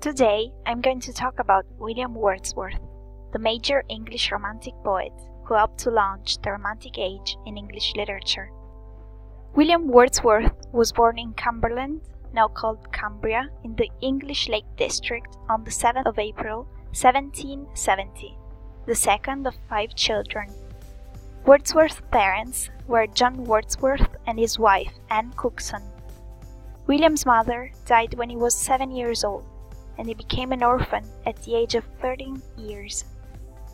Today, I'm going to talk about William Wordsworth, the major English Romantic poet who helped to launch the Romantic Age in English literature. William Wordsworth was born in Cumberland, now called Cumbria, in the English Lake District on the 7th of April, 1770, the second of 5 children. Wordsworth's parents were John Wordsworth and his wife, Anne Cookson. William's mother died when he was 7 years old, and he became an orphan at the age of 13 years.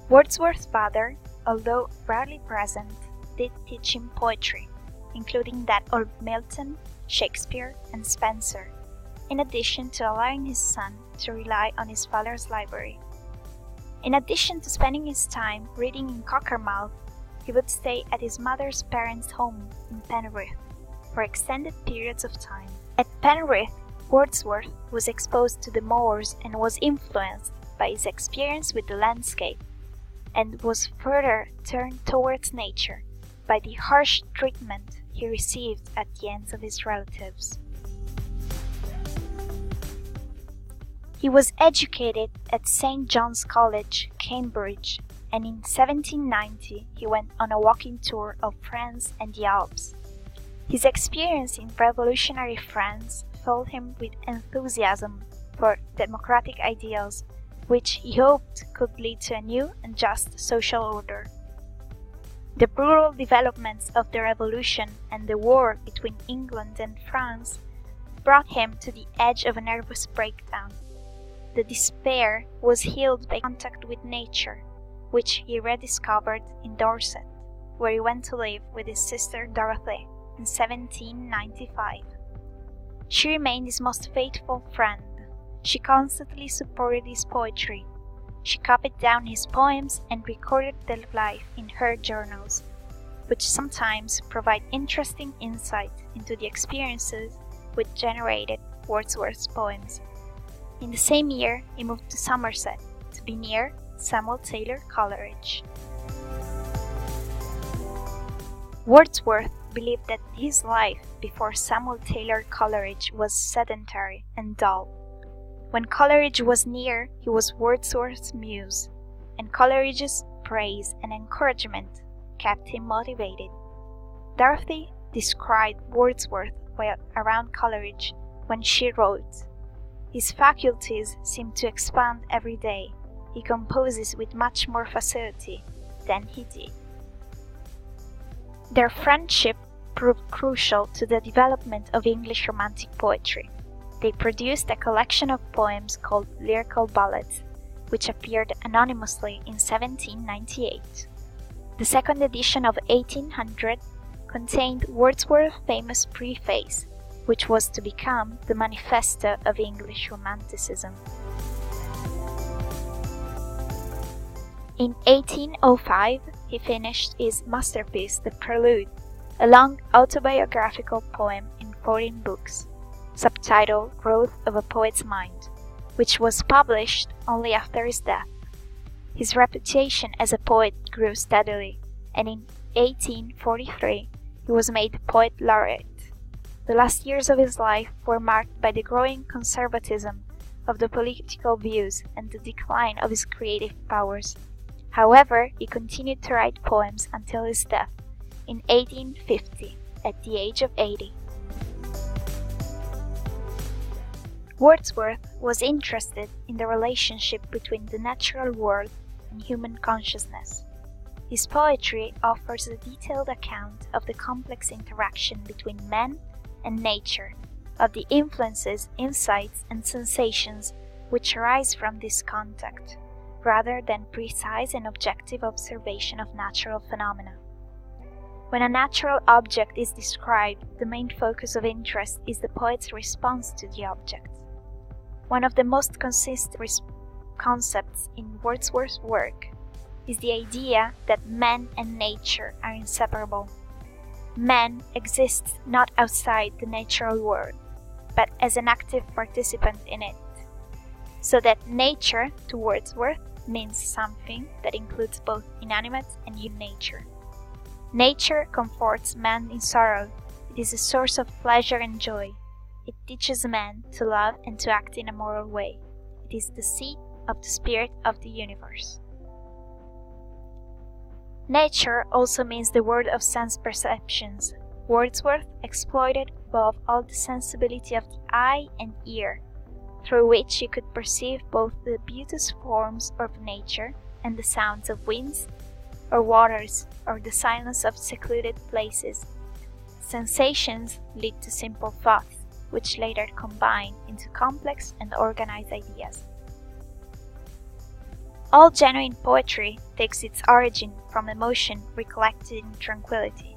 Wordsworth's father, although rarely present, did teach him poetry, including that of Milton, Shakespeare, and Spenser, in addition to allowing his son to rely on his father's library. In addition to spending his time reading in Cockermouth, he would stay at his mother's parents' home in Penrith for extended periods of time. At Penrith, Wordsworth was exposed to the moors and was influenced by his experience with the landscape, and was further turned towards nature by the harsh treatment he received at the hands of his relatives. He was educated at St. John's College, Cambridge, and in 1790 he went on a walking tour of France and the Alps. His experience in revolutionary France filled him with enthusiasm for democratic ideals, which he hoped could lead to a new and just social order. The brutal developments of the Revolution and the war between England and France brought him to the edge of a nervous breakdown. The despair was healed by contact with nature, which he rediscovered in Dorset, where he went to live with his sister Dorothy in 1795. She remained his most faithful friend. She constantly supported his poetry. She copied down his poems and recorded their life in her journals, which sometimes provide interesting insight into the experiences which generated Wordsworth's poems. In the same year, he moved to Somerset to be near Samuel Taylor Coleridge. Wordsworth believed that his life before Samuel Taylor Coleridge was sedentary and dull. When Coleridge was near, he was Wordsworth's muse, and Coleridge's praise and encouragement kept him motivated. Dorothy described Wordsworth while around Coleridge when she wrote, "His faculties seem to expand every day. He composes with much more facility than he did." Their friendship proved crucial to the development of English Romantic poetry. They produced a collection of poems called Lyrical Ballads, which appeared anonymously in 1798. The second edition of 1800 contained Wordsworth's famous preface, which was to become the manifesto of English Romanticism. In 1805, he finished his masterpiece, The Prelude, a long autobiographical poem in 14 books, subtitled Growth of a Poet's Mind, which was published only after his death. His reputation as a poet grew steadily, and in 1843 he was made poet laureate. The last years of his life were marked by the growing conservatism of the political views and the decline of his creative powers. However, he continued to write poems until his death in 1850 at the age of 80. Wordsworth was interested in the relationship between the natural world and human consciousness. His poetry offers a detailed account of the complex interaction between man and nature, of the influences, insights, and sensations which arise from this contact, rather than precise and objective observation of natural phenomena. When a natural object is described, the main focus of interest is the poet's response to the object. One of the most consistent concepts in Wordsworth's work is the idea that man and nature are inseparable. Man exists not outside the natural world, but as an active participant in it, so that nature, to Wordsworth, means something that includes both inanimate and human nature. Nature comforts man in sorrow. It is a source of pleasure and joy. It teaches man to love and to act in a moral way. it is the seat of the spirit of the universe. Nature also means the world of sense perceptions. Wordsworth exploited above all the sensibility of the eye and ear, through which you could perceive both the beauteous forms of nature and the sounds of winds or waters or the silence of secluded places. Sensations lead to simple thoughts, which later combine into complex and organized ideas. All genuine poetry takes its origin from emotion recollected in tranquility,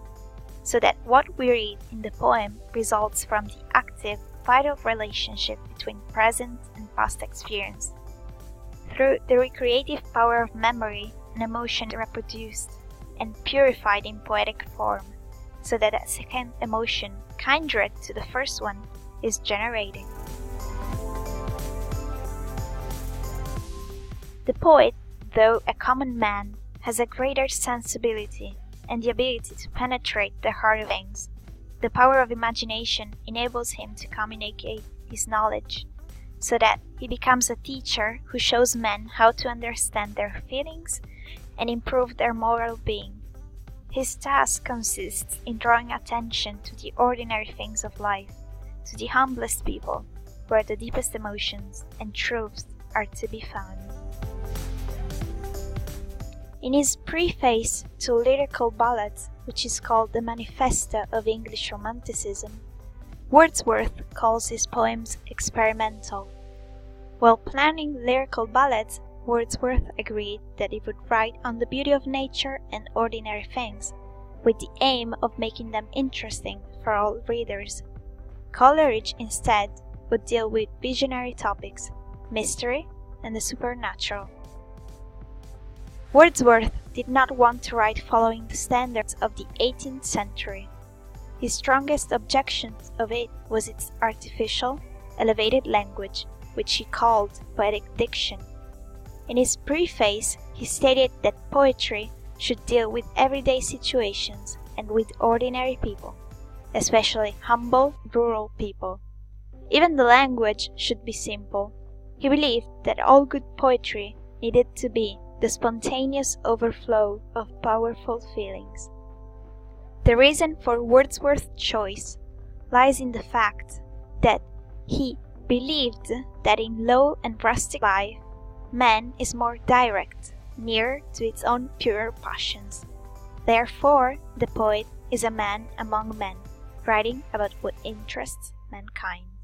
so that what we read in the poem results from the active, vital relationship between present and past experience. Through the recreative power of memory, an emotion is reproduced and purified in poetic form, so that a second emotion, kindred to the first one, is generated. The poet, though a common man, has a greater sensibility and the ability to penetrate the heart of things. The power of imagination enables him to communicate his knowledge, so that he becomes a teacher who shows men how to understand their feelings and improve their moral being. His task consists in drawing attention to the ordinary things of life, to the humblest people, where the deepest emotions and truths are to be found. In his preface to Lyrical Ballads, which is called the Manifesto of English Romanticism, Wordsworth calls his poems experimental. While planning Lyrical Ballads, Wordsworth agreed that he would write on the beauty of nature and ordinary things, with the aim of making them interesting for all readers. Coleridge, instead, would deal with visionary topics, mystery, and the supernatural. Wordsworth did not want to write following the standards of the 18th century. His strongest objection of it was its artificial, elevated language, which he called poetic diction. In his preface, he stated that poetry should deal with everyday situations and with ordinary people, especially humble, rural people. Even the language should be simple. He believed that all good poetry needed to be the spontaneous overflow of powerful feelings. The reason for Wordsworth's choice lies in the fact that he believed that in low and rustic life, man is more direct, near to its own pure passions. Therefore, the poet is a man among men, writing about what interests mankind.